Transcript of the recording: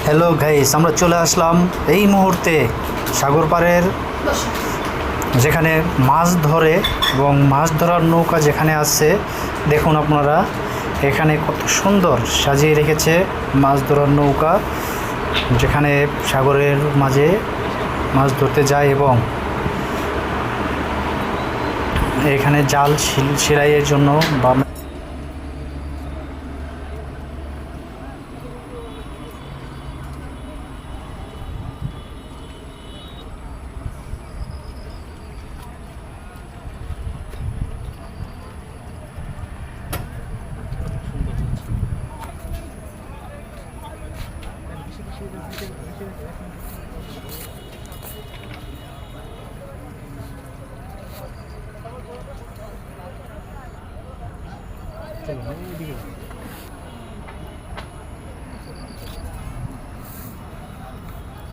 Hello guys, আমরা চলে আসলাম এই মুহূর্তে সাগর পাড়ের, যেখানে মাছ ধরে এবং মাছ ধরার নৌকা যেখানে আছে। দেখুন আপনারা এখানে কত সুন্দর সাজিয়ে রেখেছে মাছ ধরার নৌকা, যেখানে সাগরের মাঝে মাছ ধরতে যায় এবং এখানে জাল সেলাইয়ের জন্য বা চলো এদিকে